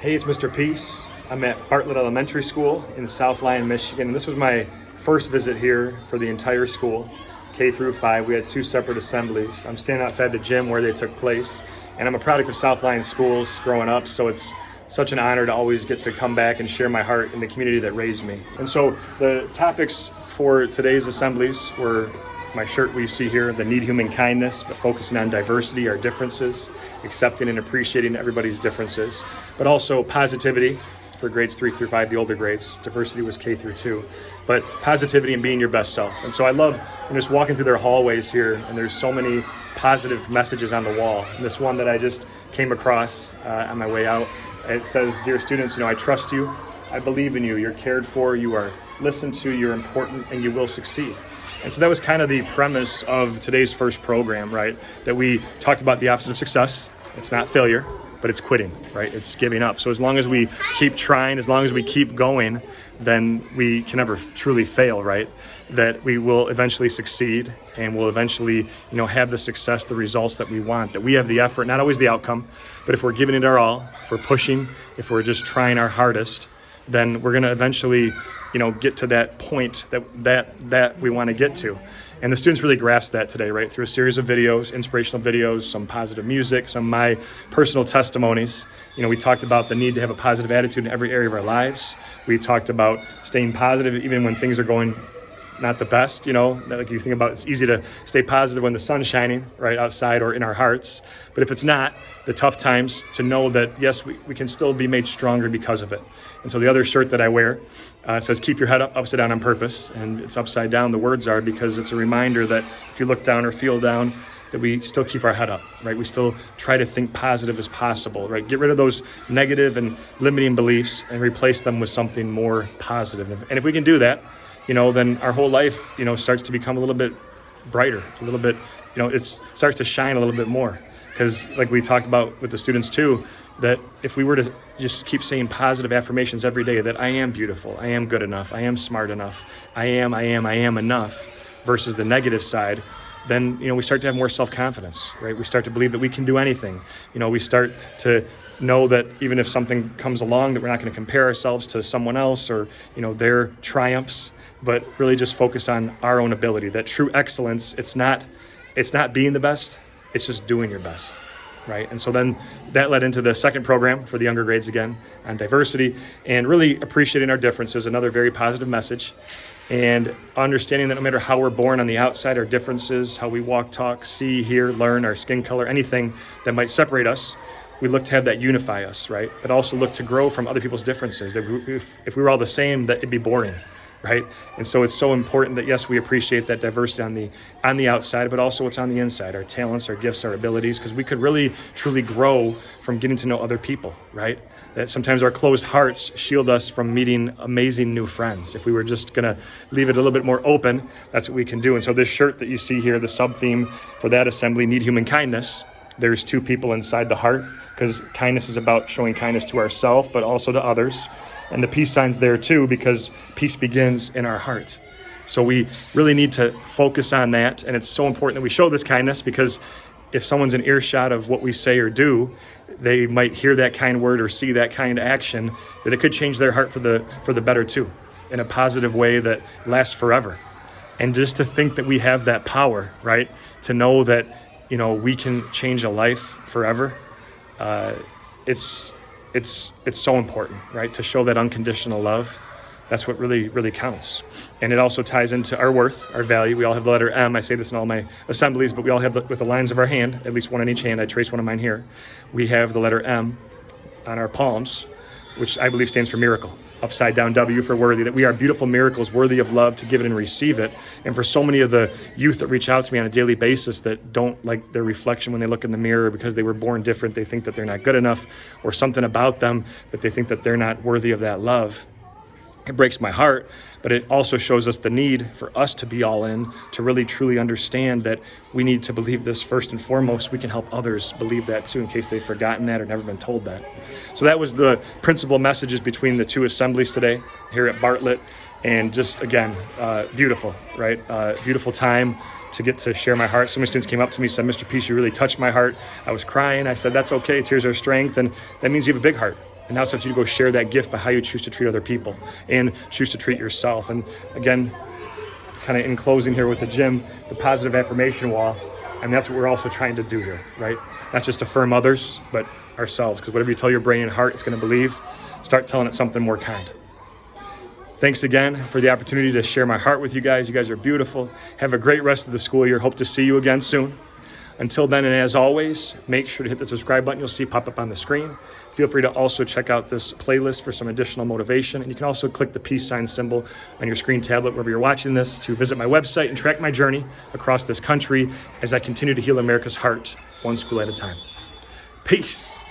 Hey, it's Mr. Peace. I'm at Bartlett Elementary School in South Lyon, Michigan, and this was my first visit here for the entire school, K through 5. We had 2 separate assemblies. I'm standing outside the gym where they took place, and I'm a product of South Lyon schools growing up, so it's such an honor to always get to come back and share my heart in the community that raised me. And so the topics for today's assemblies were my shirt we see here, the need human kindness, but focusing on diversity, our differences, accepting and appreciating everybody's differences, but also positivity for grades 3 through 5, the older grades. Diversity was K through 2, but positivity and being your best self. And so I love, I'm just walking through their hallways here, and there's so many positive messages on the wall. And this one that I just came across on my way out, it says, "Dear students, I trust you, I believe in you, you're cared for, you are listened to, you're important, and you will succeed." And so that was kind of the premise of today's first program, right? That we talked about the opposite of success. It's not failure, but it's quitting, right? It's giving up. So as long as we keep trying, as long as we keep going, then we can never truly fail, right? That we will eventually succeed and we'll eventually, have the success, the results that we want, that we have the effort, not always the outcome, but if we're giving it our all, if we're pushing, if we're just trying our hardest, then we're going to eventually get to that point that we want to get to. And the students really grasped that today, right? Through a series of videos, inspirational videos, some positive music, some of my personal testimonies. We talked about the need to have a positive attitude in every area of our lives. We talked about staying positive even when things are going not the best, like you think about, it's easy to stay positive when the sun's shining, right, outside or in our hearts. But if it's not, the tough times, to know that, yes, we can still be made stronger because of it. And so the other shirt that I wear says, "Keep your head up, upside down on purpose." And it's upside down, the words are, because it's a reminder that if you look down or feel down, that we still keep our head up, right? We still try to think positive as possible, right? Get rid of those negative and limiting beliefs and replace them with something more positive. And if we can do that, then our whole life, starts to become a little bit brighter, a little bit, it starts to shine a little bit more. Because like we talked about with the students too, that if we were to just keep saying positive affirmations every day, that I am beautiful, I am good enough, I am smart enough, I am enough, versus the negative side, then, we start to have more self-confidence, right? We start to believe that we can do anything. We start to know that even if something comes along, that we're not going to compare ourselves to someone else or, their triumphs, but really just focus on our own ability. That true excellence, it's not being the best, it's just doing your best, right? And so then that led into the second program for the younger grades again on diversity and really appreciating our differences, another very positive message, and understanding that no matter how we're born on the outside, our differences, how we walk, talk, see, hear, learn, our skin color, anything that might separate us, we look to have that unify us, right? But also look to grow from other people's differences. That if we were all the same, that it'd be boring, right? And so it's so important that, yes, we appreciate that diversity on the outside, but also what's on the inside, our talents, our gifts, our abilities, because we could really, truly grow from getting to know other people, right? That sometimes our closed hearts shield us from meeting amazing new friends. If we were just going to leave it a little bit more open, that's what we can do. And so this shirt that you see here, the sub-theme for that assembly, Need Human Kindness, there's 2 people inside the heart, because kindness is about showing kindness to ourselves, but also to others. And the peace sign's there too, because peace begins in our heart. So we really need to focus on that. And it's so important that we show this kindness, because if someone's in earshot of what we say or do, they might hear that kind word or see that kind action, that it could change their heart for the better too, in a positive way that lasts forever. And just to think that we have that power, right? To know that, we can change a life forever. It's so important, right? To show that unconditional love. That's what really, really counts. And it also ties into our worth, our value. We all have the letter M. I say this in all my assemblies, but we all have, with the lines of our hand, at least one on each hand. I trace one of mine here. We have the letter M on our palms, which I believe stands for miracle. Upside down W for worthy, that we are beautiful miracles worthy of love, to give it and receive it. And for so many of the youth that reach out to me on a daily basis that don't like their reflection when they look in the mirror because they were born different, they think that they're not good enough, or something about them that they think that they're not worthy of that love. It breaks my heart, but it also shows us the need for us to be all in, to really truly understand that we need to believe this first and foremost. We can help others believe that too, in case they've forgotten that or never been told that. So that was the principal messages between the 2 assemblies today here at Bartlett. And just, again, beautiful, right? Beautiful time to get to share my heart. So many students came up to me and said, "Mr. Peace, you really touched my heart." I was crying. I said, "That's okay. Tears are strength." And that means you have a big heart. And now it's up to you to go share that gift by how you choose to treat other people and choose to treat yourself. And again, kind of in closing here with the gym, the positive affirmation wall. And that's what we're also trying to do here, right? Not just affirm others, but ourselves. Because whatever you tell your brain and heart, it's going to believe. Start telling it something more kind. Thanks again for the opportunity to share my heart with you guys. You guys are beautiful. Have a great rest of the school year. Hope to see you again soon. Until then, and as always, make sure to hit the subscribe button you'll see pop up on the screen. Feel free to also check out this playlist for some additional motivation. And you can also click the peace sign symbol on your screen tablet wherever you're watching this to visit my website and track my journey across this country as I continue to heal America's heart one school at a time. Peace.